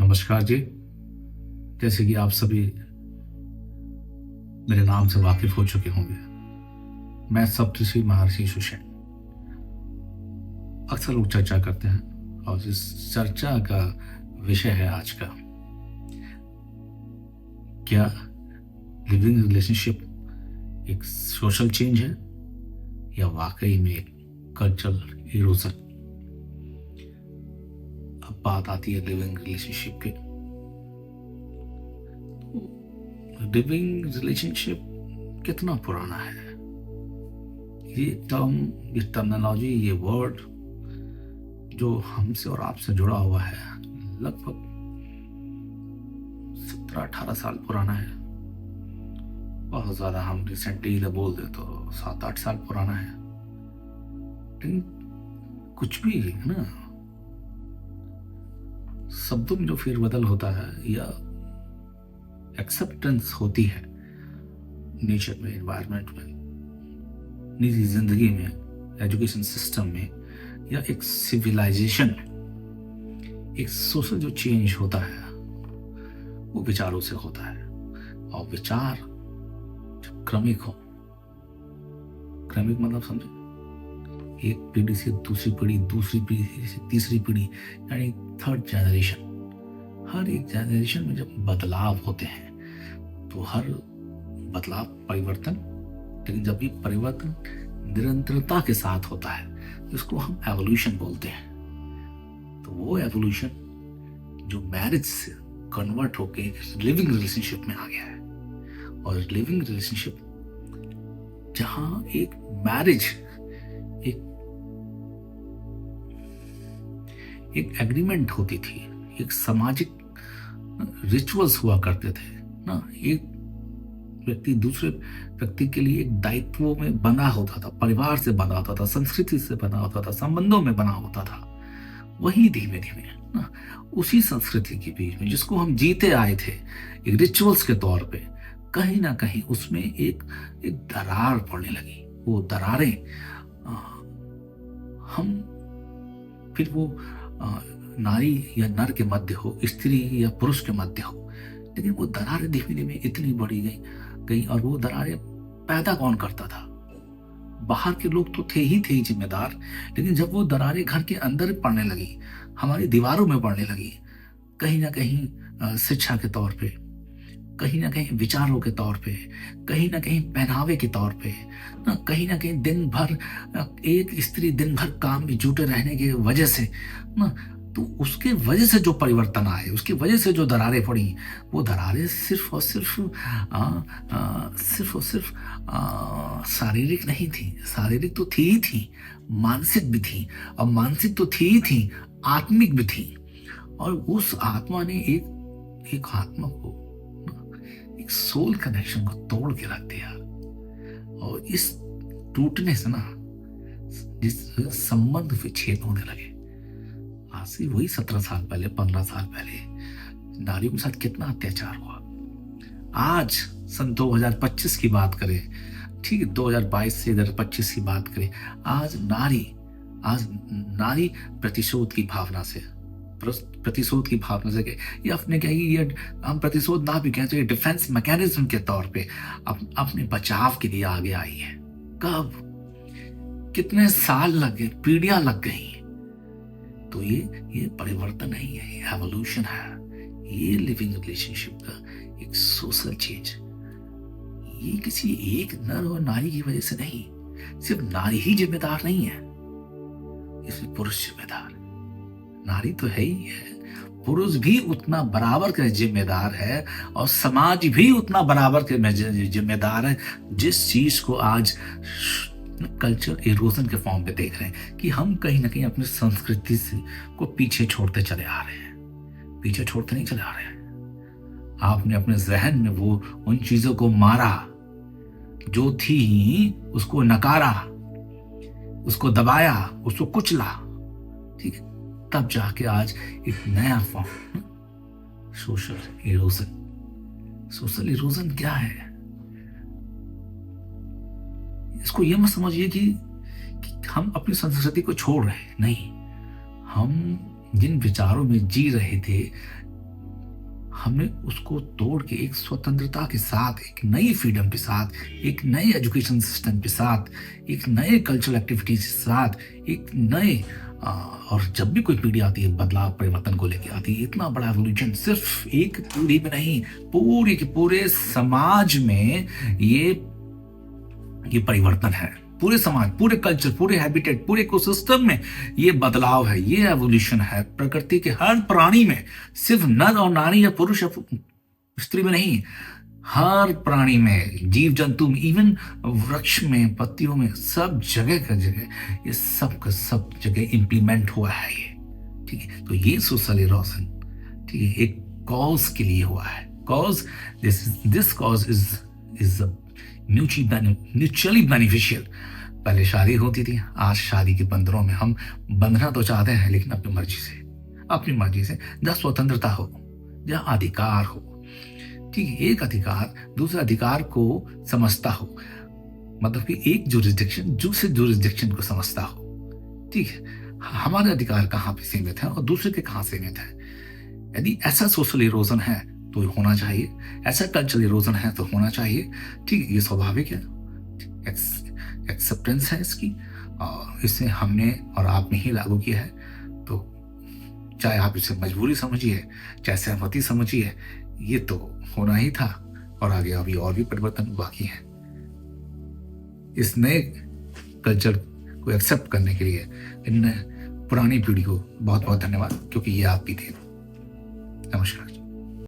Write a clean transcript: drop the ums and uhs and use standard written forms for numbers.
नमस्कार जी। जैसे कि आप सभी मेरे नाम से वाकिफ हो चुके होंगे, मैं सप्तऋषि महर्षि सुषेण। अक्सर लोग चर्चा करते हैं और इस चर्चा का विषय है आज का, क्या लिविंग रिलेशनशिप एक सोशल चेंज है या वाकई में एक कल्चरल इरोजन। अब बात आती है लिविंग रिलेशनशिप के। लिविंग रिलेशनशिप कितना पुराना है? ये टर्मिनोलॉजी, ये वर्ड जो हमसे और आपसे जुड़ा हुआ है लगभग 17-18 साल पुराना है। बहुत ज्यादा हम रिसेंटली बोल दे तो 7-8 साल पुराना है। लेकिन कुछ भी है ना, शब्दों में जो फेरबदल होता है या एक्सेप्टेंस होती है नेचर में, एनवायरनमेंट में, निजी जिंदगी में, एजुकेशन सिस्टम में, या एक सिविलाइजेशन में, एक सोशल जो चेंज होता है वो विचारों से होता है। और विचार जब क्रमिक हो, क्रमिक मतलब समझे, एक पीढ़ी से दूसरी पीढ़ी, दूसरी पीढ़ी से तीसरी पीढ़ी, यानी थर्ड जनरेशन। हर एक जनरेशन में जब बदलाव होते हैं तो हर बदलाव परिवर्तन, लेकिन जब ये परिवर्तन निरंतरता के साथ होता है जिसको हम एवोल्यूशन बोलते हैं, तो वो एवोल्यूशन जो मैरिज से कन्वर्ट होके लिविंग रिलेशनशिप में आ गया है। और लिविंग रिलेशनशिप जहां एक मैरिज एक एग्रीमेंट होती थी, एक सामाजिक रिचुअल्स हुआ करते थे ना, एक व्यक्ति दूसरे व्यक्ति के लिए एक दायित्वों में बंधा होता था, परिवार से बंधा होता था, संस्कृति से बंधा होता था, संबंधों में बना होता था। वही धीमे धीमे ना उसी संस्कृति के बीच में जिसको हम जीते आए थे एक रिचुअल्स के तौर पे, कहीं ना कहीं उसमें एक दरार पड़ने लगी। वो दरारें हम फिर वो नारी या नर के मध्य हो, स्त्री या पुरुष के मध्य हो, लेकिन वो दरारें धीमे धीमे इतनी बढ़ी गई। और वो दरारें पैदा कौन करता था? बाहर के लोग तो थे ही जिम्मेदार, लेकिन जब वो दरारें घर के अंदर पड़ने लगी, हमारी दीवारों में पड़ने लगी, कहीं ना कहीं शिक्षा के तौर पे, कहीं ना कहीं विचारों के तौर पे, कहीं ना कहीं पहनावे के तौर पे, कहीं ना कहीं दिन भर एक स्त्री दिन भर काम में जुटे रहने की वजह से ना, तो उसके वजह से जो परिवर्तन आए, उसकी वजह से जो दरारें पड़ी, वो दरारें सिर्फ और सिर्फ शारीरिक नहीं थी। शारीरिक तो थी ही थी, मानसिक भी थी, और मानसिक तो थी ही थी, आत्मिक भी थी। और उस आत्मा ने एक आत्मा को, एक सोल कनेक्शन को तोड़ के रख दिया। और इस टूटने से ना जिस संबंध विच्छेद होने लगे, आज से वही 17 साल पहले, 15 साल पहले नारियों के साथ कितना अत्याचार हुआ। आज सन 2025 की बात करें, ठीक है, 2022 से 2025 की बात करें, आज नारी प्रतिशोध की भावना से ये अपने क्या, ये हम प्रतिशोध ना भी कहें तो ये डिफेंस मैकेनिज्म के तौर पे अपने बचाव के लिए आगे आई है। कब, कितने साल लग गए, पीढ़ियां लग गई। तो ये परिवर्तन नहीं है, ये एवोल्यूशन है। ये लिविंग रिलेशनशिप का एक सोशल चेंज, ये किसी एक नर और नारी की वजह से नहीं। सिर्फ नारी ही जिम्मेदार नहीं है, इसमें पुरुष जिम्मेदार। नारी तो है ही है, पुरुष भी उतना बराबर का जिम्मेदार है, और समाज भी उतना बराबर के जिम्मेदार है। जिस चीज को आज कल्चर इरोजन के फॉर्म पे देख रहे हैं कि हम कहीं ना कहीं अपनी संस्कृति से को पीछे छोड़ते चले आ रहे हैं। पीछे छोड़ते नहीं चले आ रहे हैं, आपने अपने जहन में वो उन चीजों को मारा जो थी, उसको नकारा, उसको दबाया, उसको कुचला, ठीक है, तब जाके आज एक नया form social erosion. Social erosion क्या है? इसको ये मत समझिए कि हम अपनी संस्कृति को छोड़ रहे हैं, नहीं। हम जिन विचारों में जी रहे थे हमने उसको तोड़ के एक स्वतंत्रता के साथ, एक नई फ्रीडम के साथ, एक नए एजुकेशन सिस्टम के साथ, एक नए कल्चरल एक्टिविटीज के साथ, एक नए और जब भी कोई पीढ़ी आती है बदलाव परिवर्तन को लेके आती है, इतना बड़ा एवोल्यूशन सिर्फ एक पीढ़ी में नहीं, पूरे के पूरे समाज में ये परिवर्तन है। पूरे समाज, पूरे कल्चर, पूरे हैबिटेट, पूरे इकोसिस्टम में ये बदलाव है, ये एवोल्यूशन है। प्रकृति के हर प्राणी में, सिर्फ नर और नारी या पुरुष या स्त्री में नहीं, हर प्राणी में, जीव जंतु में, इवन वृक्ष में, पत्तियों में, सब जगह का जगह ये सब का सब जगह इम्प्लीमेंट हुआ है ये। ठीक है, तो ये सोशल इरोजन, ठीक है, एक कॉज के लिए हुआ है। Cause, this cause is mutually beneficial. पहले शादी होती थी, आज शादी के बंधनों में हम बंधना तो चाहते हैं, लेकिन अपनी मर्जी से, जहाँ स्वतंत्रता हो, जहाँ अधिकार हो। ठीक है, एक अधिकार दूसरे अधिकार को समझता हो, मतलब कि एक जुरिस्डिक्शन दूसरे जुरिस्डिक्शन को समझता हो। ठीक है, हमारे अधिकार कहाँ पे सीमित है और दूसरे के कहाँ सीमित है। यदि ऐसा सोशल इरोजन है तो होना चाहिए, ऐसा कल्चरल इरोजन है तो होना चाहिए। ठीक है, ये स्वाभाविक है, एक्सेप्टेंस है इसकी, और इसे हमने और आप ने ही लागू किया है। तो चाहे आप इसे मजबूरी समझिए, चाहे सहमति समझिए, ये तो होना ही था, और आगे अभी और भी परिवर्तन बाकी है। इस नए कल्चर को एक्सेप्ट करने के लिए इन पुरानी पीढ़ी को बहुत बहुत धन्यवाद, क्योंकि ये आपकी थी। नमस्कार।